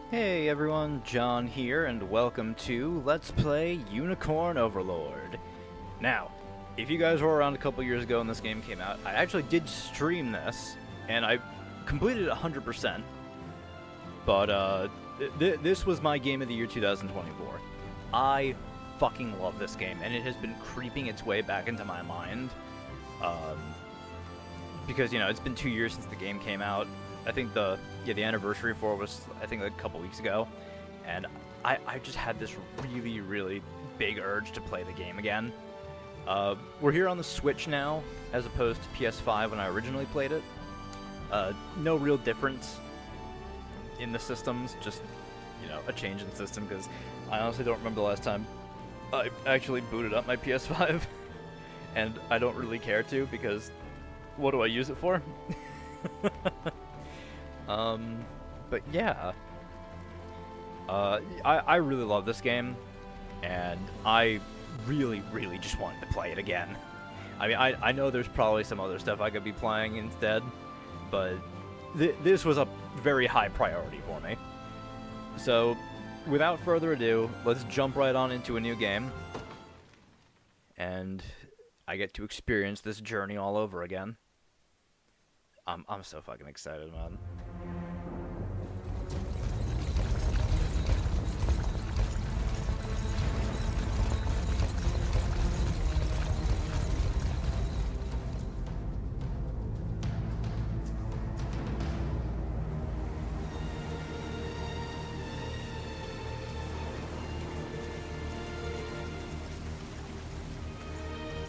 Hey everyone, John here, and welcome to Let's Play Unicorn Overlord. Now, if you guys were around a couple years ago when this game came out, I actually did stream this, and I completed it 100%, but this was my game of the year 2024. I fucking love this game, and it has been creeping its way back into my mind, because, you know, it's been 2 years since the game came out. I think the anniversary for it was, I think, like a couple weeks ago, and I just had this really big urge to play the game again. We're here on the Switch now, as opposed to PS5 when I originally played it. No real difference in the systems, just, you know, a change in system, because I honestly don't remember the last time I actually booted up my PS5, and I don't really care to, because what do I use it for? But yeah, I really love this game, and I really just wanted to play it again. I mean, I know there's probably some other stuff I could be playing instead, but this was a very high priority for me. So, without further ado, let's jump right on into a new game, and I get to experience this journey all over again. I'm so fucking excited, man.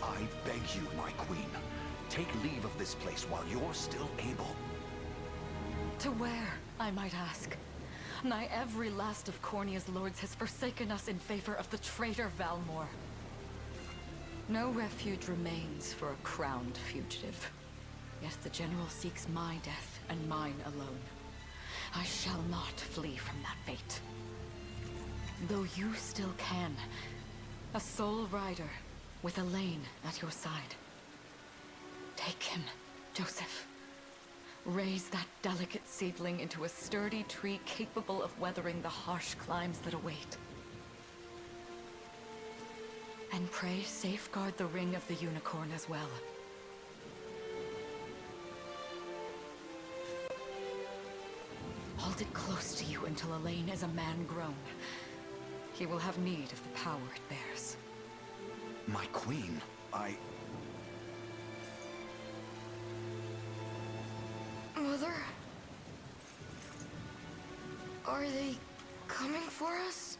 I beg you, my queen, take leave of this place while you're still able. To where, I might ask? Nigh every last of Cornia's lords has forsaken us in favor of the traitor Valmor. No refuge remains for a crowned fugitive. Yet the general seeks my death and mine alone. I shall not flee from that fate. Though you still can, a sole rider with Elaine at your side. Take him, Joseph. Raise that delicate seedling into a sturdy tree capable of weathering the harsh climes that await. And pray safeguard the ring of the unicorn as well. Hold it close to you until Elaine is a man grown. He will have need of the power it bears. My queen, Mother? Are they coming for us?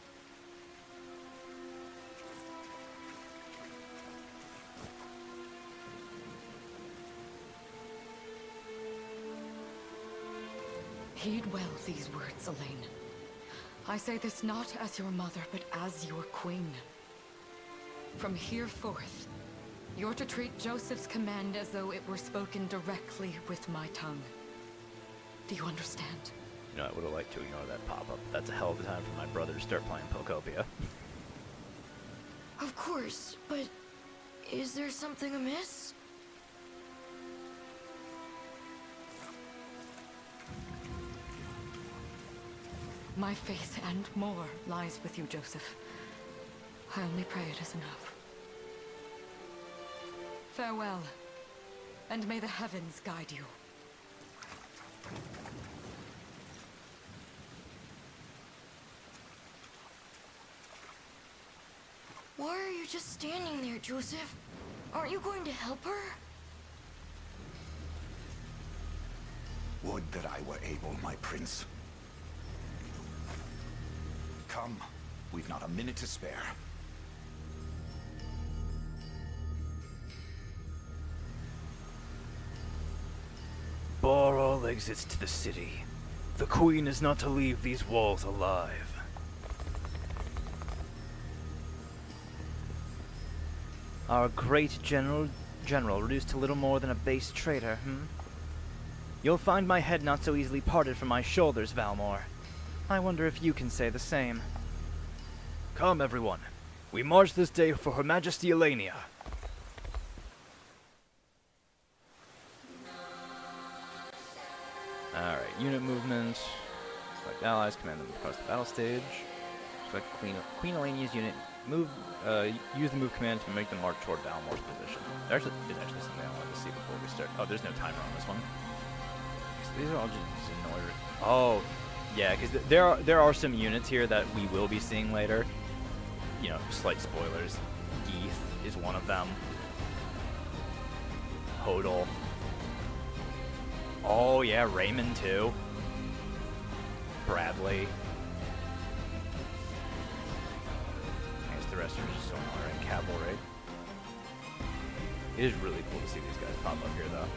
Heed well these words, Elaine. I say this not as your mother, but as your queen. From here forth, you're to treat Joseph's command as though it were spoken directly with my tongue. Do you understand? You know, I would have liked to ignore that pop-up. That's a hell of a time for my brother to start playing Pokopia. Of course, but is there something amiss? My faith and more lies with you, Joseph. I only pray it is enough. Farewell, and may the heavens guide you. Why are you just standing there, Joseph? Aren't you going to help her? would that I were able, my prince. Come, we've not a minute to spare. Bar all exits to the city. The Queen is not to leave these walls alive. Our great general reduced to little more than a base traitor, You'll find my head not so easily parted from my shoulders, Valmor. I wonder if you can say the same. Come, everyone. We march this day for Her Majesty Elenia. Alright, unit movements. Like Allies command them across the battle stage. Select Queen Elenia's unit. Use the move command to make them march toward Valmore's position. There is actually something I wanted to see before we start. Oh, there's no timer on this one. So these are all just Zenoira. Oh, yeah, because there are some units here that we will be seeing later. You know, slight spoilers. Geeth is one of them. Hodel. Oh yeah, Raymond too. Bradley. I guess the rest are just Zenoira and cavalry. It is really cool to see these guys pop up here though.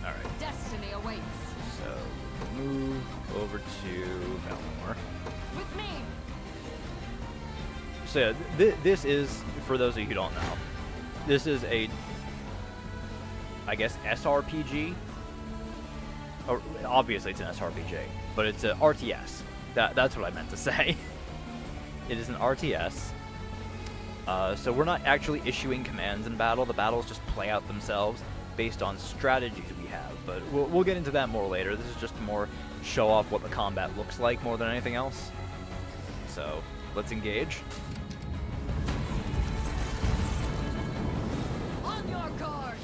Alright. Destiny awaits. So move over to Valmore. With me. So yeah, this is, for those of you who don't know, this is a, I guess, SRPG. Or, obviously it's an SRPG, but it's an RTS. That's what I meant to say. It is an RTS. So we're not actually issuing commands in battle. The battles just play out themselves based on strategies we have. But we'll get into that more later. This is just to more show off what the combat looks like more than anything else. So let's engage. On your guard.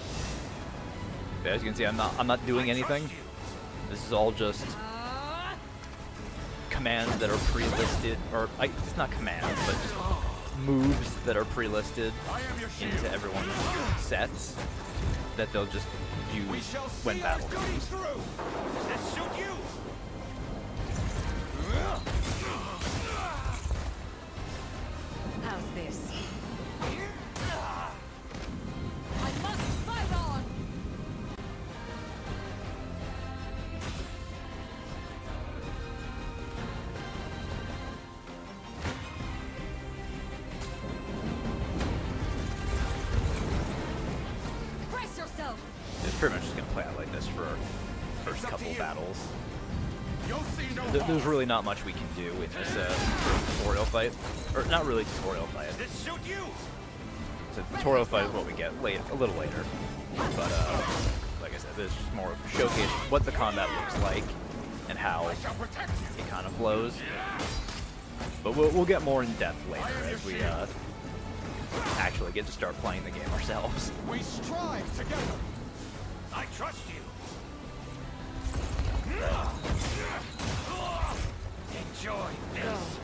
As you can see, I'm not doing anything. This is all just commands that are pre-listed, or it's not commands, but just moves that are pre-listed into everyone's sets that they'll just use when battle comes. How's this? I must fight on. Brace yourself. It's pretty much just gonna play out like this for first couple battles. There's really not much we can do in this tutorial fight, or not really tutorial fight. So the tutorial fight is what we get later, a little later. But like I said, this is just more of a showcase what the combat looks like and how it kind of flows. But we'll get more in depth later as we actually get to start playing the game ourselves. We strive together. I trust you. Enjoy this.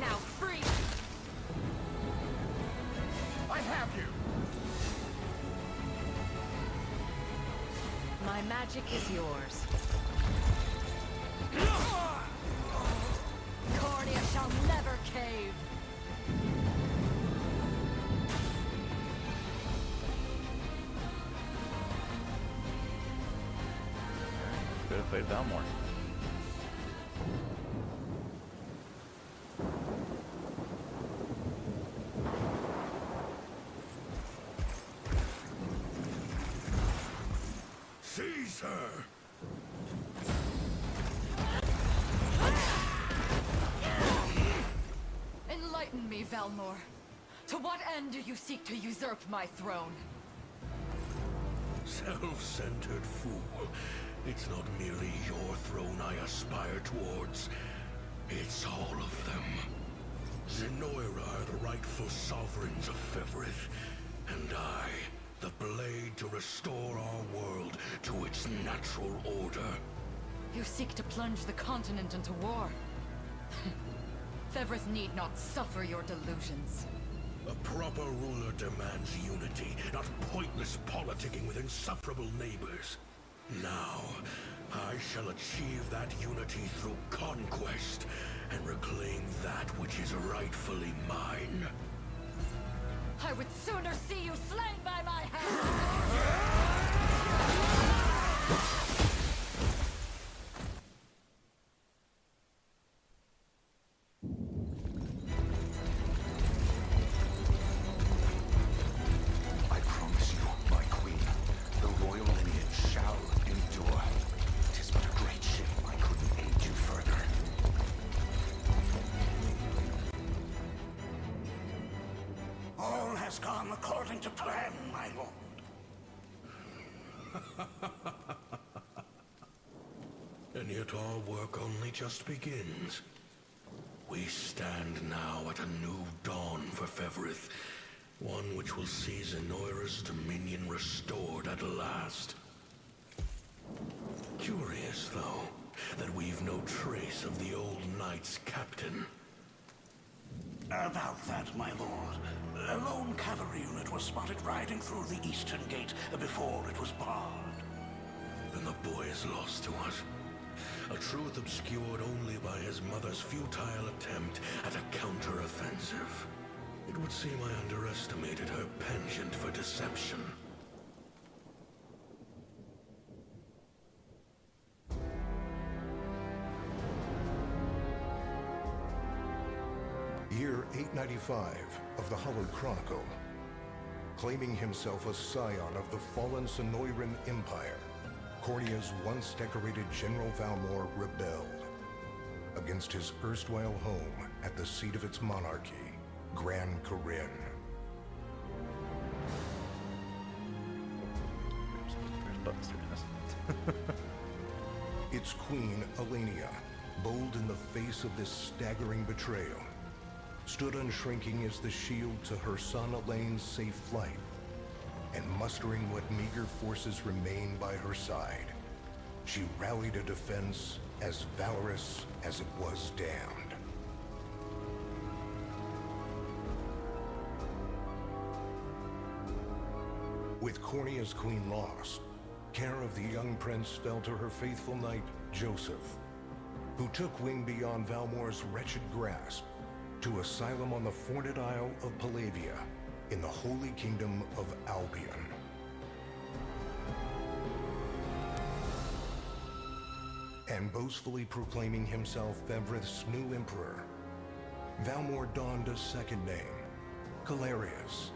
Now free. I have you. My magic is yours. Cornea shall never cave. Could have played Valmore. Seize her. Enlighten me, Valmore. To what end do you seek to usurp my throne? Self-centered fool. It's not merely your throne I aspire towards. It's all of them. Zenoira are the rightful sovereigns of Fevrith, and I, the blade to restore our world to its natural order. You seek to plunge the continent into war. Fevrith need not suffer your delusions. A proper ruler demands unity, not pointless politicking with insufferable neighbors. Now, I shall achieve that unity through conquest, and reclaim that which is rightfully mine. I would sooner see you slain by my hand! I promise you, my queen, the royal lineage shall endure. 'Tis but a great shame I couldn't aid you further. All has gone nothing to plan, my lord. And yet our work only just begins. We stand now at a new dawn for Fevrith, one which will see Zenoira's dominion restored at last. Curious, though, that we've no trace of the old knight's captain. About that, my lord. A lone cavalry unit was spotted riding through the eastern gate before it was barred. And the boy is lost to us. A truth obscured only by his mother's futile attempt at a counter-offensive. It would seem I underestimated her penchant for deception. Year 895 of the Hallowed Chronicle. Claiming himself a scion of the fallen Zenoiran Empire, Cornia's once decorated General Valmor rebelled against his erstwhile home at the seat of its monarchy, Gran Corinne. Its queen, Elenia, bold in the face of this staggering betrayal, stood unshrinking as the shield to her son Elaine's safe flight, and mustering what meager forces remained by her side, she rallied a defense as valorous as it was damned. With Cornia's queen lost, care of the young prince fell to her faithful knight, Joseph, who took wing beyond Valmor's wretched grasp to asylum on the Forned Isle of Palavia in the Holy Kingdom of Albion. And boastfully proclaiming himself Fevrith's new emperor, Valmor donned a second name, Galerius,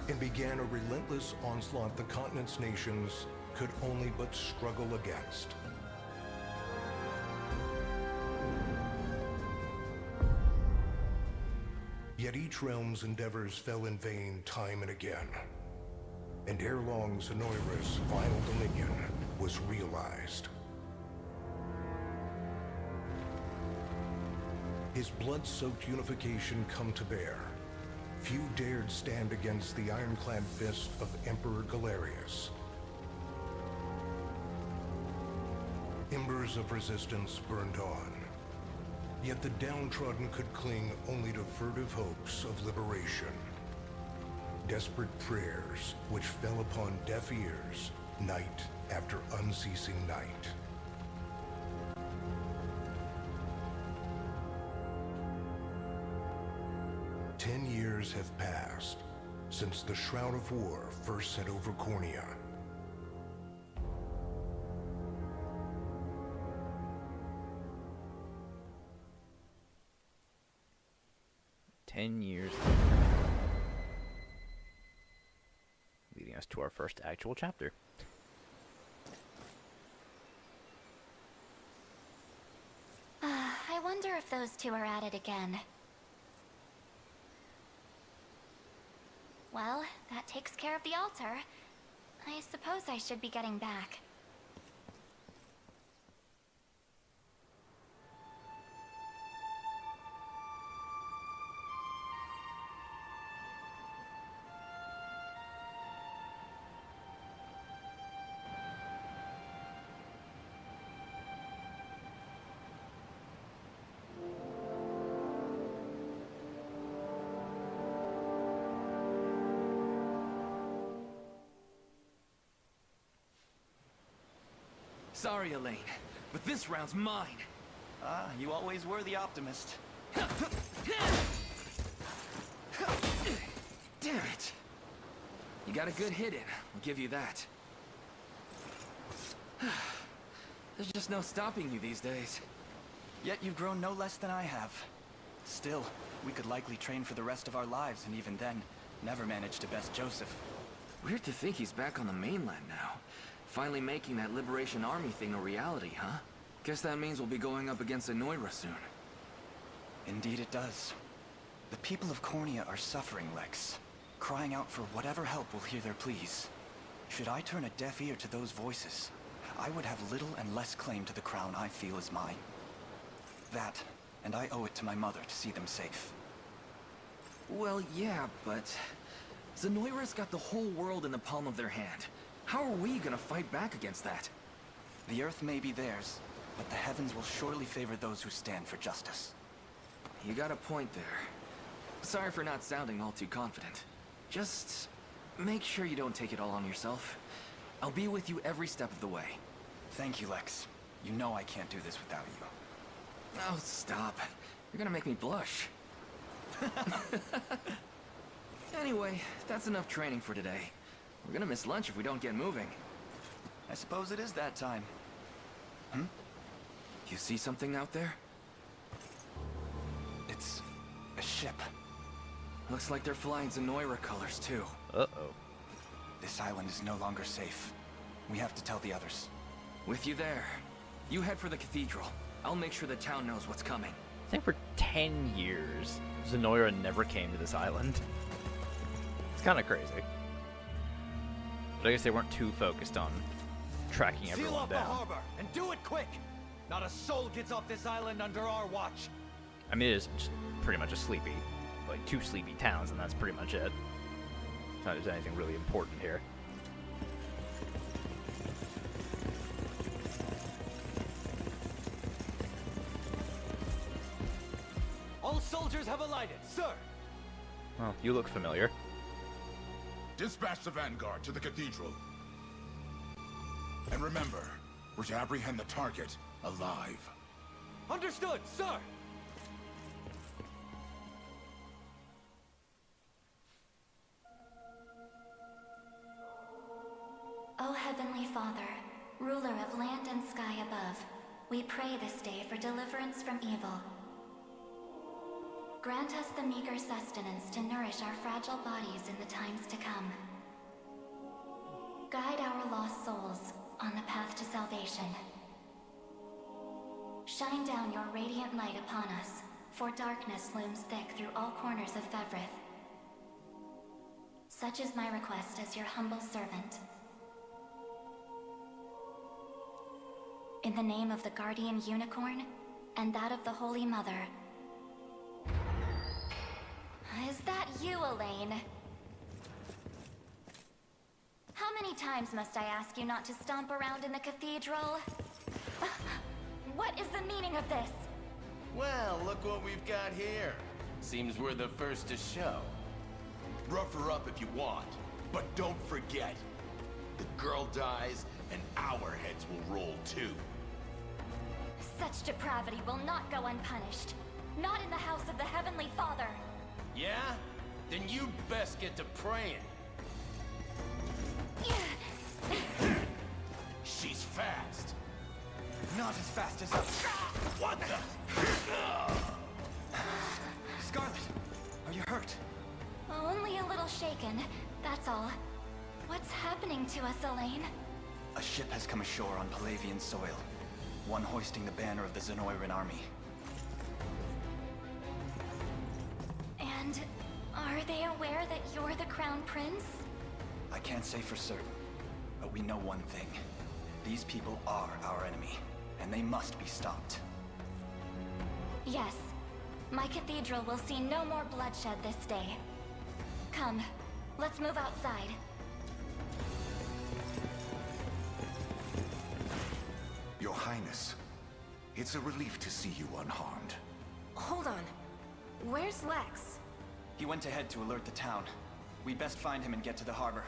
and began a relentless onslaught the continent's nations could only but struggle against. Yet each realm's endeavors fell in vain time and again, and ere long Zenoira's final dominion was realized. His blood-soaked unification come to bear, few dared stand against the ironclad fist of Emperor Galerius. Embers of resistance burned on, yet the downtrodden could cling only to furtive hopes of liberation. Desperate prayers which fell upon deaf ears night after unceasing night. Ten years have passed since the Shroud of War first set over Cornia. Years leading us to our first actual chapter. I wonder if those two are at it again. Well, that takes care of the altar. I suppose I should be getting back. Sorry, Elaine, but this round's mine. Ah, you always were the optimist. Damn it! You got a good hit in, I'll give you that. There's just no stopping you these days. Yet you've grown no less than I have. Still, we could likely train for the rest of our lives, and even then, never manage to best Joseph. Weird to think he's back on the mainland now. Finally making that Liberation Army thing a reality, huh? Guess that means we'll be going up against Zenoira soon. Indeed it does. The people of Cornia are suffering, Lex. crying out for whatever help will hear their pleas. Should I turn a deaf ear to those voices, I would have little and less claim to the crown I feel is mine. That, and I owe it to my mother to see them safe. Well, yeah, but Zenoira's got the whole world in the palm of their hand. How are we gonna fight back against that? The earth may be theirs, but the heavens will surely favor those who stand for justice. You got a point there. Sorry for not sounding all too confident. Just make sure you don't take it all on yourself. I'll be with you every step of the way. Thank you, Lex. You know I can't do this without you. Oh, stop. You're gonna make me blush. Anyway, that's enough training for today. We're gonna miss lunch if we don't get moving. I suppose it is that time. You see something out there? It's a ship. Looks like they're flying Zenoira colors, too. Uh-oh. This island is no longer safe. We have to tell the others. With you there. You head for the cathedral. I'll make sure the town knows what's coming. I think for 10 years, Zenoira never came to this island. It's kind of crazy. But I guess they weren't too focused on tracking everyone Seal off down. the harbor, and do it quick! Not a soul gets off this island under our watch. I mean, it is just pretty much a sleepy, like 2 sleepy towns, and that's pretty much it. It's not there's anything really important here. All soldiers have alighted, sir! Well, you look familiar. Dispatch the vanguard to the cathedral. And remember, we're to apprehend the target alive. Understood, sir! O Heavenly Father, ruler of land and sky above, we pray this day for deliverance from evil. Grant us the meager sustenance to nourish our fragile bodies in the times to come. Guide our lost souls on the path to salvation. Shine down your radiant light upon us, for darkness looms thick through all corners of Fevrith. Such is my request as your humble servant. In the name of the Guardian Unicorn, and that of the Holy Mother. Is that you, Elaine? How many times must I ask you not to stomp around in the cathedral? What is the meaning of this? Well, look what we've got here. Seems we're the first to show. Rough her up if you want, but don't forget, the girl dies and our heads will roll too. Such depravity will not go unpunished. Not in the house of the Heavenly Father. Yeah? Then you'd best get to praying. She's fast. Not as fast as us. What the? Scarlet, are you hurt? Only a little shaken, that's all. What's happening to us, Elaine? A ship has come ashore on Palavian soil. One hoisting the banner of the Zenoiran army. And are they aware that you're the Crown Prince? I can't say for certain, but we know one thing. These people are our enemy, and they must be stopped. Yes. My cathedral will see no more bloodshed this day. Come, let's move outside. Your Highness, it's a relief to see you unharmed. Hold on. Where's Lex? He went ahead to alert the town. We best find him and get to the harbor.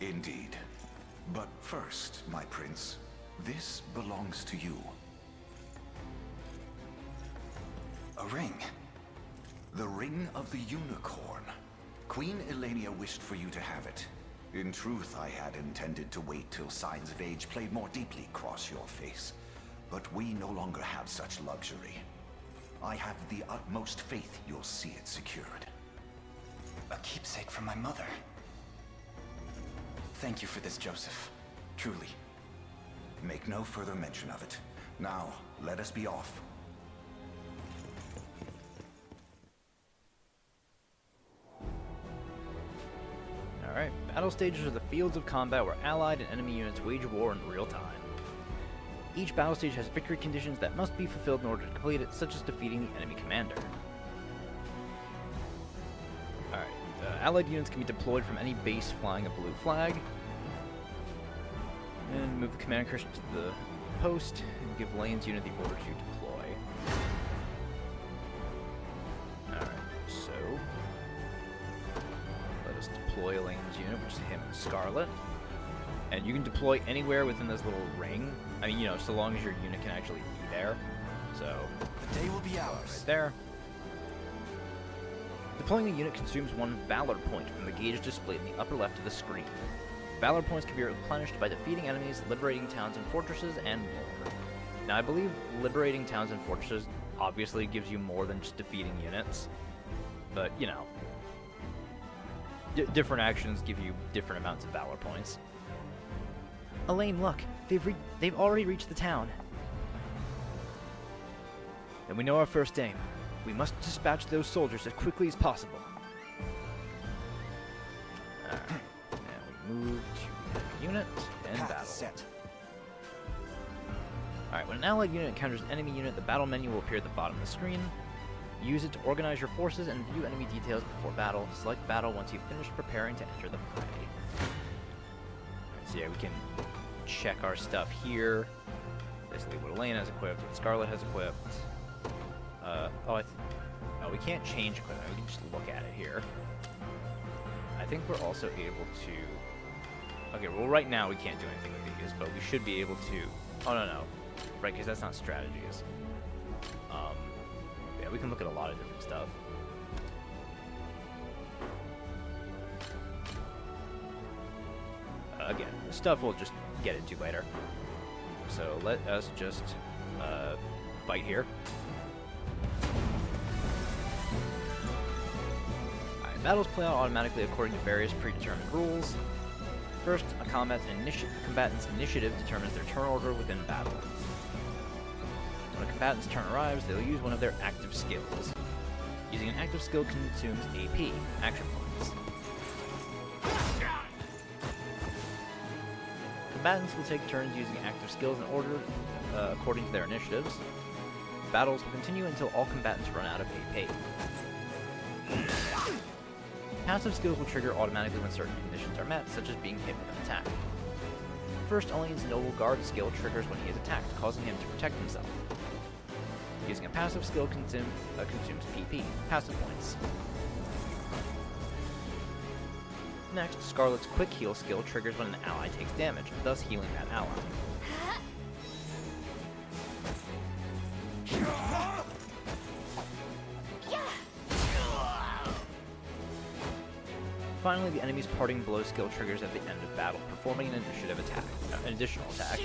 Indeed. But first, my prince, this belongs to you. A ring. The Ring of the Unicorn. Queen Elenia wished for you to have it. In truth, I had intended to wait till signs of age played more deeply across your face. But we no longer have such luxury. I have the utmost faith you'll see it secured. A keepsake from my mother. Thank you for this, Joseph. Truly. Make no further mention of it. Now, let us be off. battle stages are the fields of combat where allied and enemy units wage war in real time. Each battle stage has victory conditions that must be fulfilled in order to complete it, such as defeating the enemy commander. Alright, allied units can be deployed from any base flying a blue flag. And move the command cursor to the post and give Lane's unit the order to deploy. Alright, so let us deploy Lane's unit, which is him and Scarlet. And you can deploy anywhere within this little ring. I mean, you know, so long as your unit can actually be there. So, the day will be ours. Right there. Deploying a unit consumes 1 Valor point from the gauge displayed in the upper left of the screen. Valor points can be replenished by defeating enemies, liberating towns and fortresses, and more. Now, I believe liberating towns and fortresses obviously gives you more than just defeating units. But, you know, different actions give you different amounts of Valor points. Elaine, look! They've already reached the town. Then we know our first aim. We must dispatch those soldiers as quickly as possible. Alright. Now we move to unit and battle. Set. Alright, when an allied unit encounters an enemy unit, the battle menu will appear at the bottom of the screen. Use it to organize your forces and view enemy details before battle. Select battle once you've finished preparing to enter the fray. So yeah, we can check our stuff here. Basically what Elaine has equipped, what Scarlet has equipped. We can't change equipment, we can just look at it here. I think we're also able to... Okay, well right now we can't do anything with these, but we should be able to... Oh, no. Right, because that's not strategies. Yeah, we can look at a lot of different stuff. Again, stuff we'll just get into later. So let us just fight here. Alright, battles play out automatically according to various predetermined rules. First, a combatant's initiative determines their turn order within battle. When a combatant's turn arrives, they'll use one of their active skills. Using an active skill consumes AP, action points. Combatants will take turns using active skills in order according to their initiatives. Battles will continue until all combatants run out of AP. Passive skills will trigger automatically when certain conditions are met, such as being hit with an attack. First, Elaine's Noble Guard skill triggers when he is attacked, causing him to protect himself. Using a passive skill consumes PP, passive points. Next, Scarlet's Quick Heal skill triggers when an ally takes damage, thus healing that ally. Finally, the enemy's Parting Blow skill triggers at the end of battle, performing an additional attack.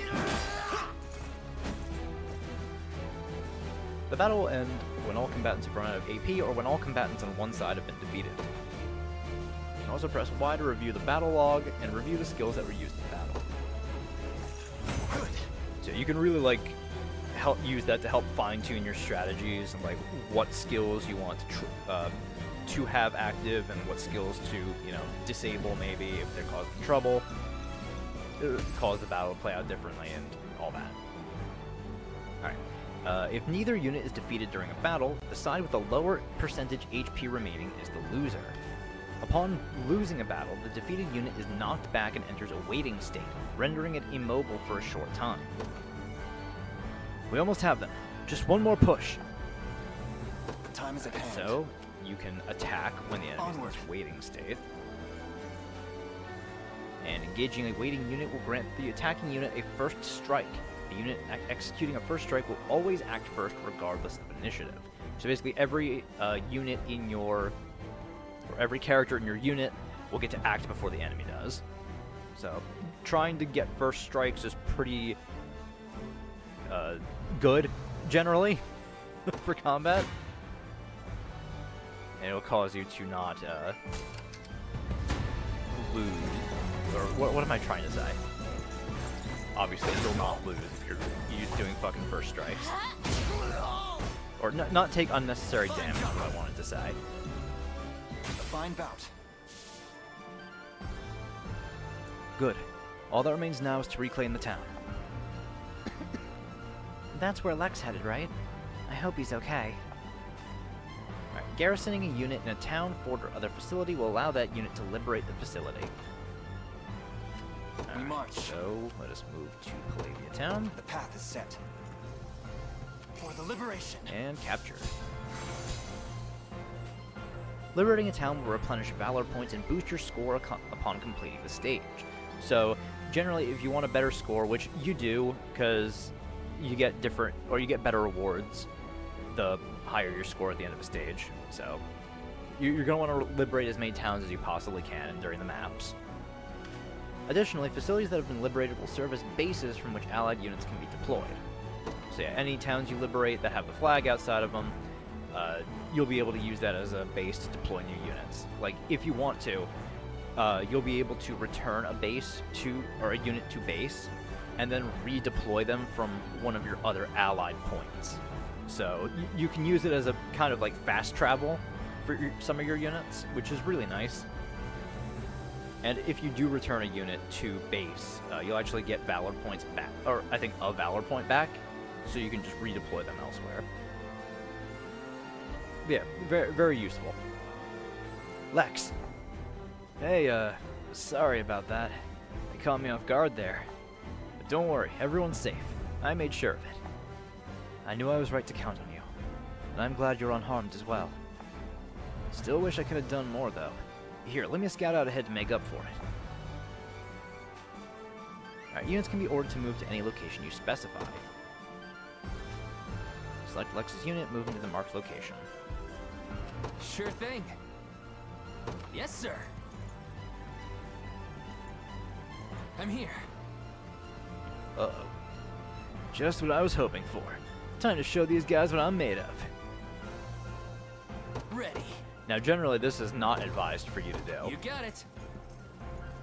The battle will end when all combatants have run out of AP, or when all combatants on one side have been defeated. You can also press Y to review the battle log and review the skills that were used in battle. So you can really help use that to help fine-tune your strategies and what skills you want to have active and what skills to disable maybe if they're causing trouble. It cause the battle to play out differently and all that. Alright. If neither unit is defeated during a battle, the side with the lower percentage HP remaining is the loser. Upon losing a battle, the defeated unit is knocked back and enters a waiting state, rendering it immobile for a short time. We almost have them. Just one more push. The time is at hand. So, you can attack when the enemy is in this waiting state. And engaging a waiting unit will grant the attacking unit a first strike. The unit executing a first strike will always act first regardless of initiative. So basically every unit in your... or every character in your unit will get to act before the enemy does. So, trying to get first strikes is pretty good, generally, for combat. And it'll cause you to not lose. Or what am I trying to say? Obviously, you'll not lose if you're doing fucking first strikes. Or not take unnecessary damage, is what I wanted to say. A fine bout. Good. All that remains now is to reclaim the town. That's where Lex headed, right? I hope he's okay. Alright, garrisoning a unit in a town, fort, or other facility will allow that unit to liberate the facility. We march. So, let us move to Palavia Town. The path is set. For the liberation. And capture. Liberating a town will replenish Valor points and boost your score upon completing the stage. So, generally, if you want a better score, which you do, because you get different, or you get better rewards, the higher your score at the end of a stage. So, you're going to want to liberate as many towns as you possibly can during the maps. Additionally, facilities that have been liberated will serve as bases from which allied units can be deployed. So yeah, any towns you liberate that have the flag outside of them, you'll be able to use that as a base to deploy new units. Like, if you want to, you'll be able to return a base to, or a unit to base, and then redeploy them from one of your other allied points. So you can use it as a kind of like fast travel for some of your units, which is really nice. And if you do return a unit to base, you'll actually get Valor points back, or I think a Valor point back, so you can just redeploy them elsewhere. Yeah, very, very useful. Lex. Hey, sorry about that. They caught me off guard there. But don't worry, everyone's safe. I made sure of it. I knew I was right to count on you, and I'm glad you're unharmed as well. Still wish I could have done more, though. Here, let me scout out ahead to make up for it. Alright, units can be ordered to move to any location you specify. Select Lex's unit, move into the marked location. Sure thing. Yes, sir. I'm here. Uh-oh. Just what I was hoping for. Time to show these guys what I'm made of. Ready. Now, generally, this is not advised for you to do. You got it.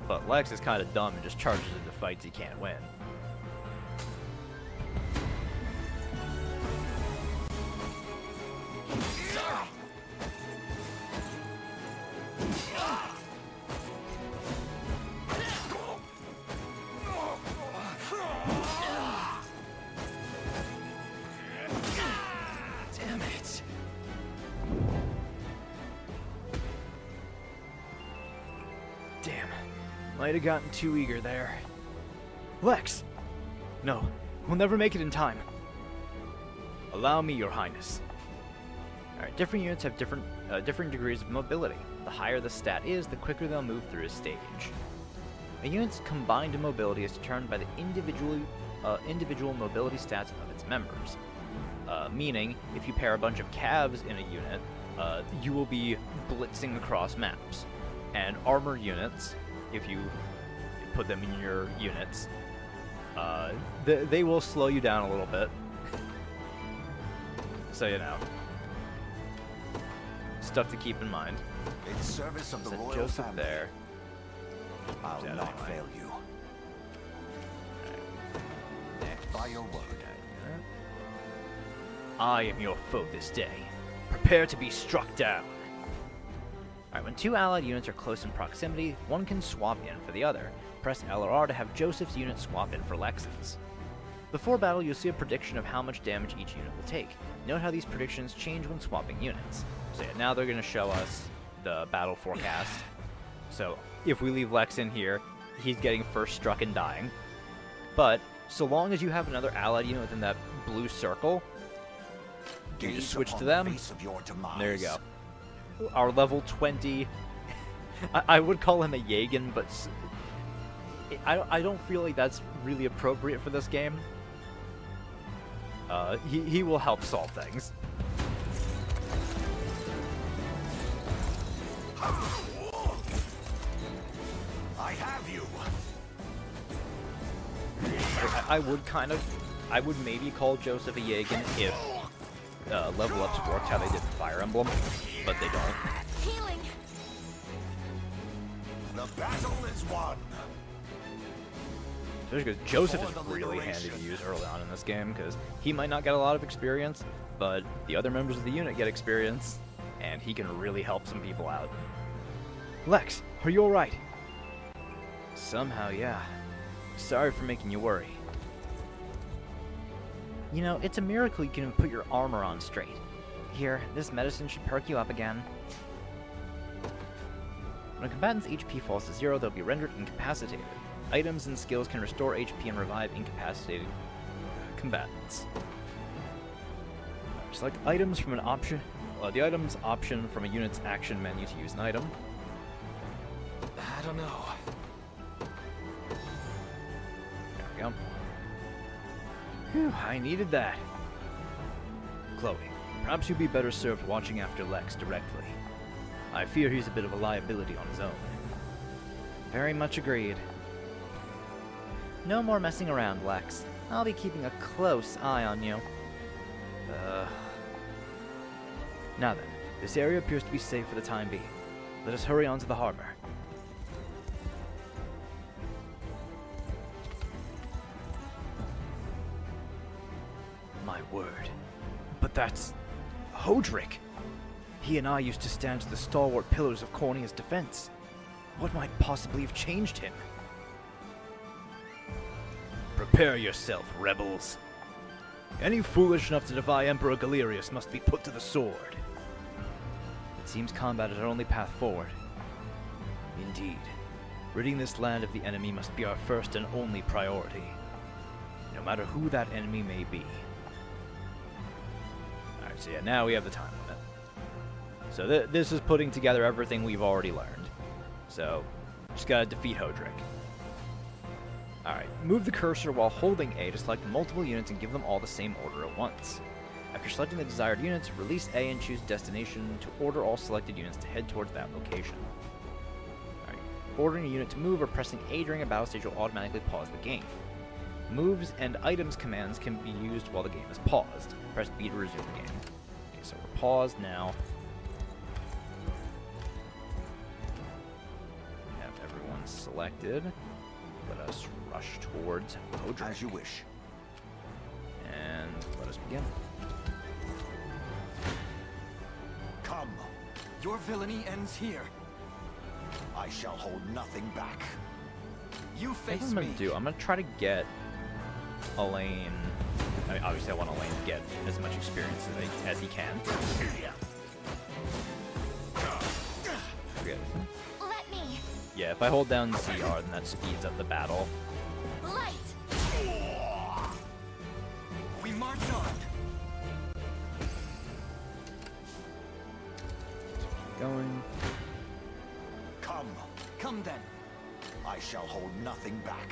But Lex is kind of dumb and just charges into fights he can't win. Damn it. Damn. Might have gotten too eager there. Lex! No, we'll never make it in time. Allow me, Your Highness. Alright, different units have different degrees of mobility. The higher the stat is, the quicker they'll move through a stage. A unit's combined mobility is determined by the individual mobility stats of its members. Meaning, if you pair a bunch of calves in a unit, you will be blitzing across maps. And armor units, if you put them in your units, they will slow you down a little bit. So, you know. Stuff to keep in mind. In service of the royal Joseph family, there. I'll Yeah, not anyway. fail you. By your word. I am your foe this day. Prepare to be struck down. Alright, when two allied units are close in proximity, one can swap in for the other. Press L or R to have Joseph's unit swap in for Lex's. Before battle, you'll see a prediction of how much damage each unit will take. Note how these predictions change when swapping units. So yeah, now they're going to show us the battle forecast. So if we leave Lex in here, he's getting first struck and dying. But so long as you have another allied unit within that blue circle, you just switch to them. There you go. Our level 20. I would call him a Yagan, but I don't feel like that's really appropriate for this game. He will help solve things. I have you. I would maybe call Joseph a Yagan if level ups worked how they did in Fire Emblem, but they don't. Healing. The battle is won. Especially because Joseph is really handy to use early on in this game, because he might not get a lot of experience, but the other members of the unit get experience, and he can really help some people out. Lex, are you alright? Somehow, yeah. Sorry for making you worry. You know, it's a miracle you can even put your armor on straight. Here, this medicine should perk you up again. When a combatant's HP falls to 0, they'll be rendered incapacitated. Items and skills can restore HP and revive incapacitated combatants. Select items from an option. The items option from a unit's action menu to use an item. I don't know. There we go. Whew, I needed that. Chloe, perhaps you'd be better served watching after Lex directly. I fear he's a bit of a liability on his own. Very much agreed. No more messing around, Lex. I'll be keeping a close eye on you. Now then, this area appears to be safe for the time being. Let us hurry on to the harbor. My word. But that's... Hodrick! He and I used to stand as the stalwart pillars of Cornia's defense. What might possibly have changed him? Prepare yourself, rebels. Any foolish enough to defy Emperor Galerius must be put to the sword. It seems combat is our only path forward. Indeed. Ridding this land of the enemy must be our first and only priority. No matter who that enemy may be. Alright, so yeah, now we have the time limit. So this is putting together everything we've already learned. So, just gotta defeat Hodrick. Alright, move the cursor while holding A to select multiple units and give them all the same order at once. After selecting the desired units, release A and choose destination to order all selected units to head towards that location. Alright, ordering a unit to move or pressing A during a battle stage will automatically pause the game. Moves and items commands can be used while the game is paused. Press B to resume the game. Okay, so we're paused now. We have everyone selected. Let us rush towards Hodrick. As you wish. And let us begin. Come. Your villainy ends here. I shall hold nothing back. You What face I'm me. gonna do, I'm gonna try to get Elaine. I mean, obviously, I want Elaine to get as much experience as he can. Forget. Let me. Yeah, if I hold down ZR, then that speeds up the battle. Light. We march on. Going. Come. Come then. I shall hold nothing back.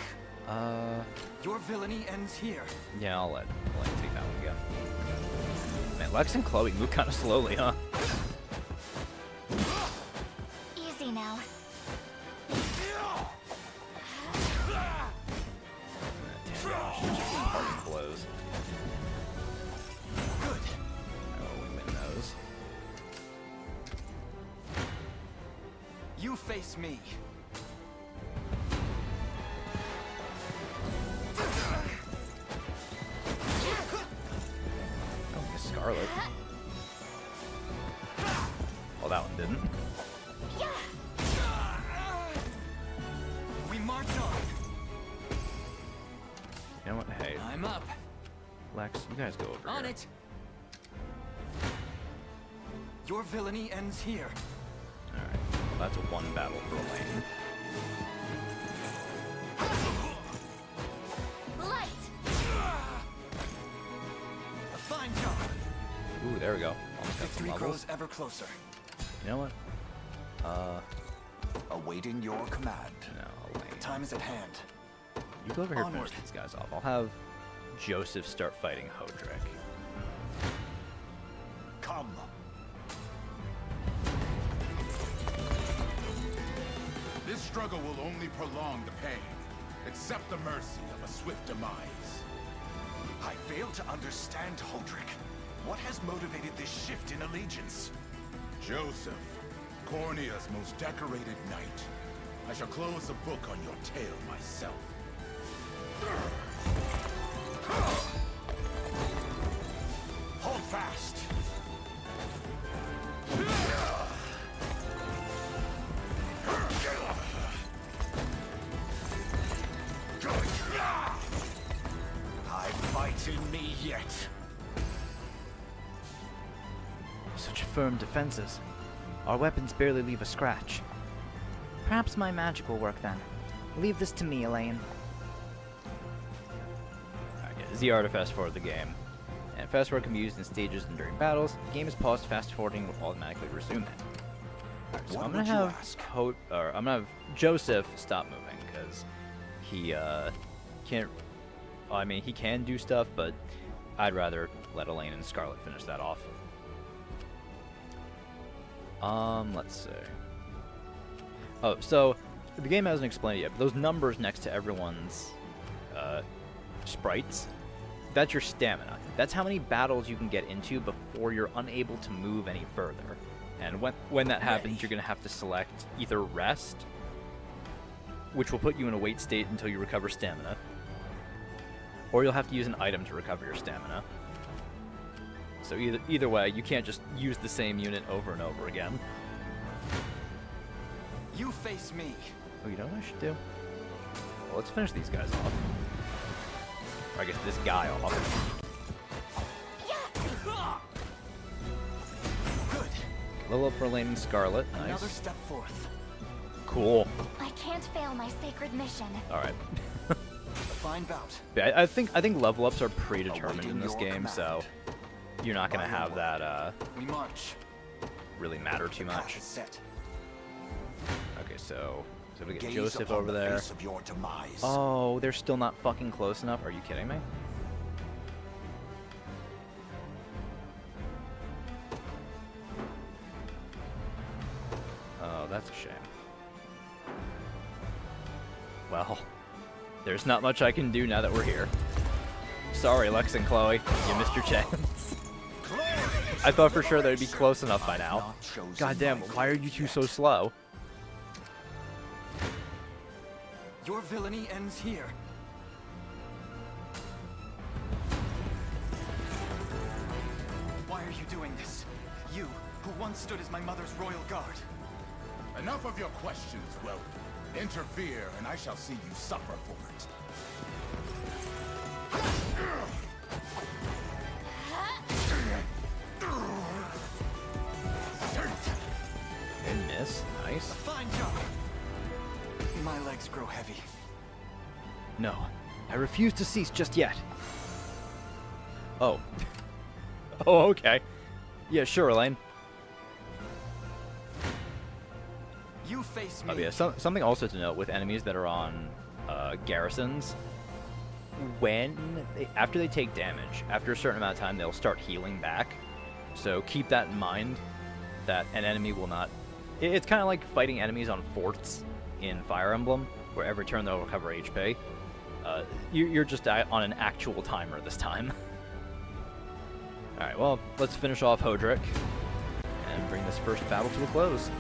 Your villainy ends here. Yeah, I'll let Elaine take that one again. Man, Lex and Chloe move kind of slowly, huh? Easy now. Blows. Good. Oh, we win those. You face me. Oh, Miss Scarlet. Well, that one didn't. We march on. You know what? Hey, I'm up. Lex, you guys go over On here. it. Your villainy ends here. Alright, well, that's a one battle for Elaine. Light. A fine job. Ooh, there we go. Almost got some Victory levels. grows ever closer. You know what? Awaiting your command. No, Elaine. Time is at hand. You go over here and Onward. finish these guys off. I'll have Joseph start fighting Hodrick. Come. This struggle will only prolong the pain. Accept the mercy of a swift demise. I fail to understand, Hodrick. What has motivated this shift in allegiance? Joseph, Cornia's most decorated knight. I shall close the book on your tale myself. Hold fast. in me yet. Such firm defenses. Our weapons barely leave a scratch. Perhaps my magic will work then. Leave this to me, Elaine. Alright, yeah, ZR to fast forward the game. And fast forward can be used in stages and during battles. The game is paused, fast forwarding will automatically resume it. Alright, so I'm gonna have Joseph stop moving because he can't. Well, I mean, he can do stuff, but I'd rather let Elaine and Scarlet finish that off. Let's see. Oh, so the game hasn't explained it yet, but those numbers next to everyone's sprites, that's your stamina. That's how many battles you can get into before you're unable to move any further. And when that happens, you're going to have to select either rest, which will put you in a wait state until you recover stamina, or you'll have to use an item to recover your stamina. So either way, you can't just use the same unit over and over again. You face me. Oh, you know what I should do? Well, let's finish these guys off. Or I guess this guy off. Good. Level up for Elaine and Scarlet. Nice. Another step forth. Cool. I can't fail my sacred mission. All right. A fine bout. Yeah, I think level ups are predetermined in this game, so you're not gonna have that we march. Really matter too much. Set. Okay, so we get Joseph over there. Of your demise. Oh, they're still not fucking close enough. Are you kidding me? Oh, that's a shame. Well, there's not much I can do now that we're here. Sorry, Lex and Chloe, you missed your chance. I thought for sure they'd be close enough by now. God damn, why are you two so slow? Your villainy ends here. Why are you doing this? You, who once stood as my mother's royal guard. Enough of your questions, Rogue. Interfere, and I shall see you suffer for it. And miss. Nice. A fine job. My legs grow heavy. No, I refuse to cease just yet. Oh. Oh, okay. Yeah, sure, Elaine. You face me. Oh, yeah, something also to note with enemies that are on garrisons. After they take damage, after a certain amount of time, they'll start healing back. So keep that in mind, that an enemy will not... It's kind of like fighting enemies on forts in Fire Emblem, where every turn they'll recover HP. You're just on an actual timer this time. Alright, well, let's finish off Hodrick and bring this first battle to a close.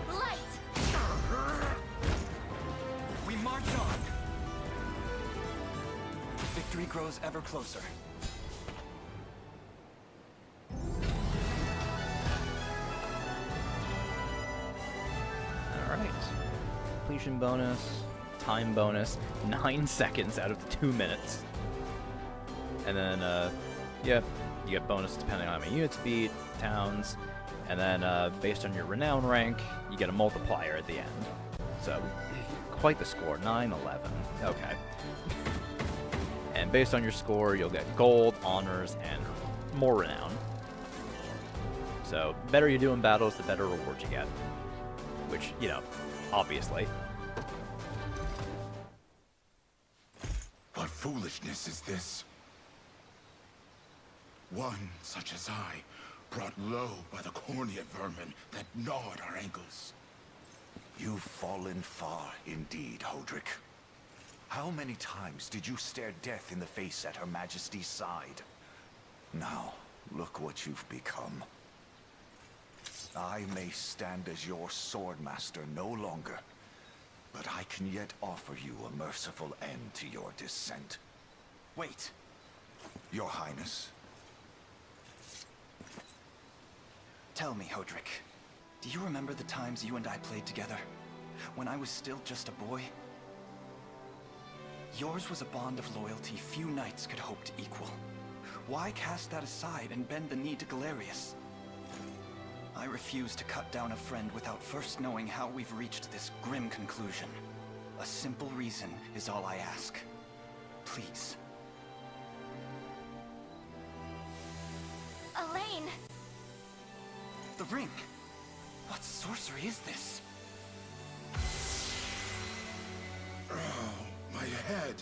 Light! We march on. Victory grows ever closer. Alright. Completion bonus, time bonus, 9 seconds out of the 2 minutes. And then, yeah, you get bonus depending on how many units beat, towns, and then based on your renown rank, you get a multiplier at the end. So, quite the score, 9, 11. Okay. And based on your score, you'll get gold, honors, and more renown. So, the better you do in battles, the better rewards you get. Which, you know, obviously. What foolishness is this? One such as I, brought low by the cornea vermin that gnawed our ankles. You've fallen far indeed, Hodrick. How many times did you stare death in the face at Her Majesty's side? Now, look what you've become. I may stand as your swordmaster no longer, but I can yet offer you a merciful end to your descent. Wait. Your Highness. Tell me, Hodrick. Do you remember the times you and I played together? When I was still just a boy? Yours was a bond of loyalty few knights could hope to equal. Why cast that aside and bend the knee to Galerius? I refuse to cut down a friend without first knowing how we've reached this grim conclusion. A simple reason is all I ask. Please. Elaine! The ring! What sorcery is this? Oh, my head.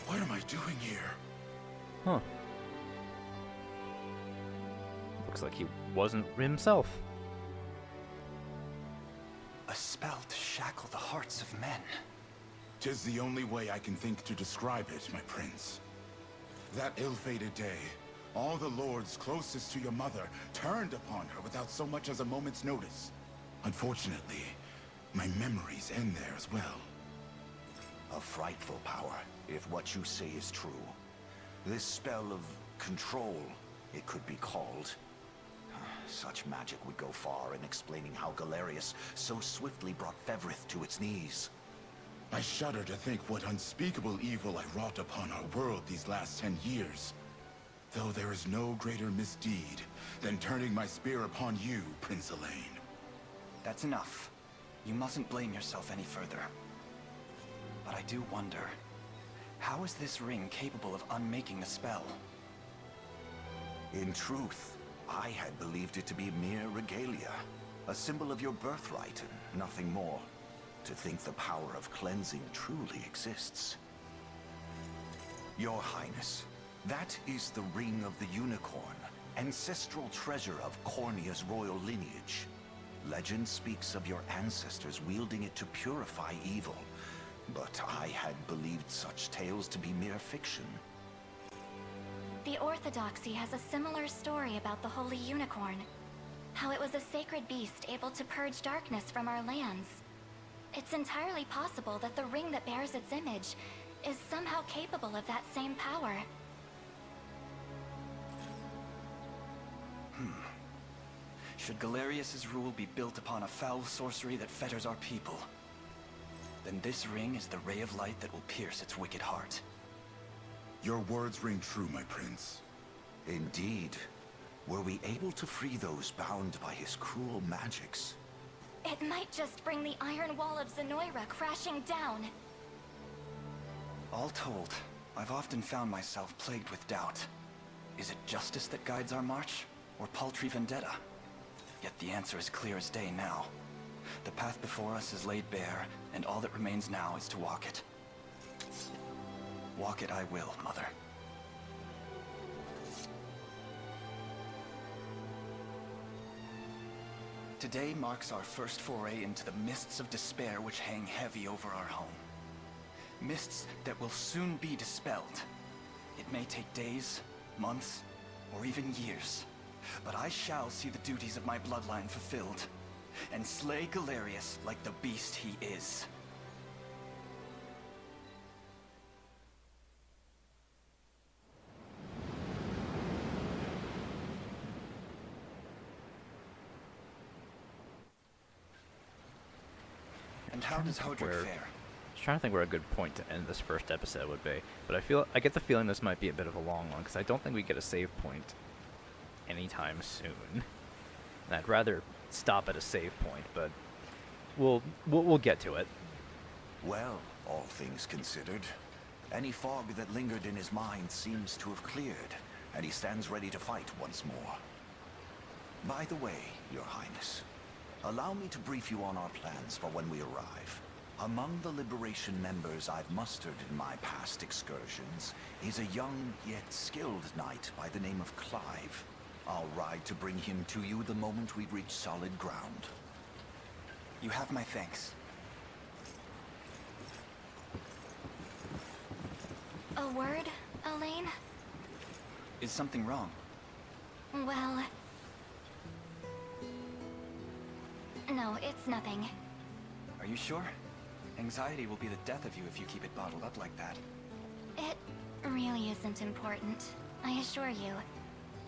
What am I doing here? Huh. Looks like he wasn't himself. A spell to shackle the hearts of men. 'Tis the only way I can think to describe it, my prince. That ill-fated day, all the lords closest to your mother turned upon her without so much as a moment's notice. Unfortunately, my memories end there as well. A frightful power, if what you say is true. This spell of control, it could be called. Such magic would go far in explaining how Galerius so swiftly brought Fevrith to its knees. I shudder to think what unspeakable evil I wrought upon our world these last 10 years. Though there is no greater misdeed than turning my spear upon you, Prince Elaine. That's enough. You mustn't blame yourself any further. But I do wonder, how is this ring capable of unmaking the spell? In truth, I had believed it to be mere regalia, a symbol of your birthright and nothing more. To think the power of cleansing truly exists. Your Highness, that is the Ring of the Unicorn, ancestral treasure of Cornia's royal lineage. Legend speaks of your ancestors wielding it to purify evil, but I had believed such tales to be mere fiction. The Orthodoxy has a similar story about the Holy Unicorn. How it was a sacred beast able to purge darkness from our lands. It's entirely possible that the ring that bears its image is somehow capable of that same power. Should Galerius's rule be built upon a foul sorcery that fetters our people, then this ring is the ray of light that will pierce its wicked heart. Your words ring true, my prince. Indeed. Were we able to free those bound by his cruel magics? It might just bring the iron wall of Zenoira crashing down. All told, I've often found myself plagued with doubt. Is it justice that guides our march, or paltry vendetta? Yet the answer is clear as day now. The path before us is laid bare, and all that remains now is to walk it. Walk it I will, Mother. Today marks our first foray into the mists of despair which hang heavy over our home. Mists that will soon be dispelled. It may take days, months, or even years, but I shall see the duties of my bloodline fulfilled, and slay Galerius like the beast he is. And how does Hodrick fare? I was trying to think where a good point to end this first episode would be, but I get the feeling this might be a bit of a long one because I don't think we get a save point anytime soon. And I'd rather stop at a save point, but we'll get to it. Well, all things considered, any fog that lingered in his mind seems to have cleared, and he stands ready to fight once more. By the way, Your Highness, allow me to brief you on our plans for when we arrive. Among the Liberation members I've mustered in my past excursions is a young yet skilled knight by the name of Clive. I'll ride to bring him to you the moment we reach solid ground. You have my thanks. A word, Elaine? Is something wrong? Well... no, it's nothing. Are you sure? Anxiety will be the death of you if you keep it bottled up like that. It really isn't important, I assure you.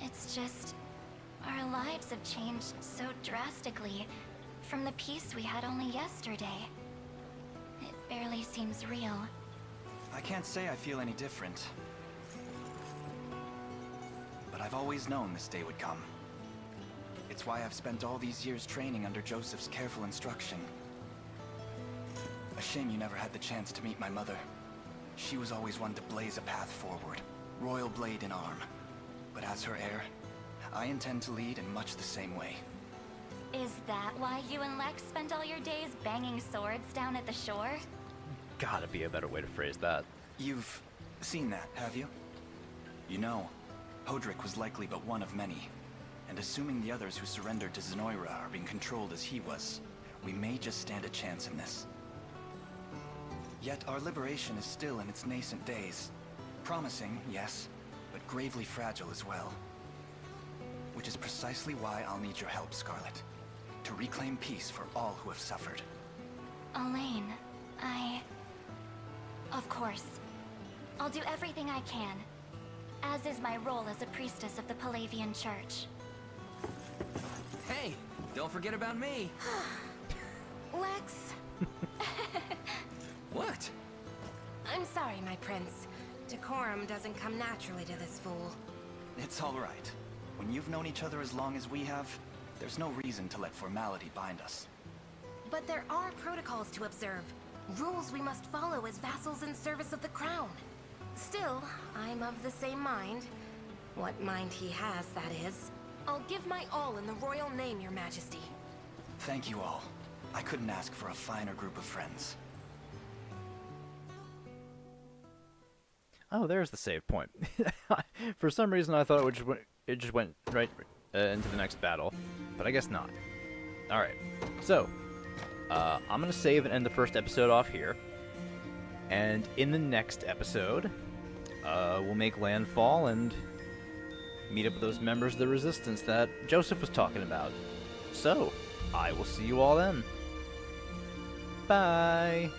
It's just... our lives have changed so drastically from the peace we had only yesterday. barely seems real. I can't say I feel any different. But I've always known this day would come. It's why I've spent all these years training under Joseph's careful instruction. A shame you never had the chance to meet my mother. She was always one to blaze a path forward, royal blade in arm. But as her heir, I intend to lead in much the same way. Is that why you and Lex spend all your days banging swords down at the shore? Gotta be a better way to phrase that. You've seen that, have you? You know, Hodrick was likely but one of many. And assuming the others who surrendered to Zenoira are being controlled as he was, we may just stand a chance in this. Yet our liberation is still in its nascent days. Promising, yes, but gravely fragile as well. Which is precisely why I'll need your help, Scarlet. To reclaim peace for all who have suffered. Elaine, Of course. I'll do everything I can. As is my role as a priestess of the Palavian Church. Hey, don't forget about me. Lex. What? I'm sorry, my prince. Decorum doesn't come naturally to this fool. It's all right. When you've known each other as long as we have, there's no reason to let formality bind us. But there are protocols to observe. Rules we must follow as vassals in service of the crown. Still, I'm of the same mind. What mind he has, that is. I'll give my all in the royal name, your majesty. Thank you all. I couldn't ask for a finer group of friends. Oh, there's the save point. For some reason, I thought it just went right into the next battle, but I guess not. All right, so I'm gonna save and end the first episode off here, and in the next episode, we'll make landfall and meet up with those members of the Resistance that Joseph was talking about. So, I will see you all then. Bye.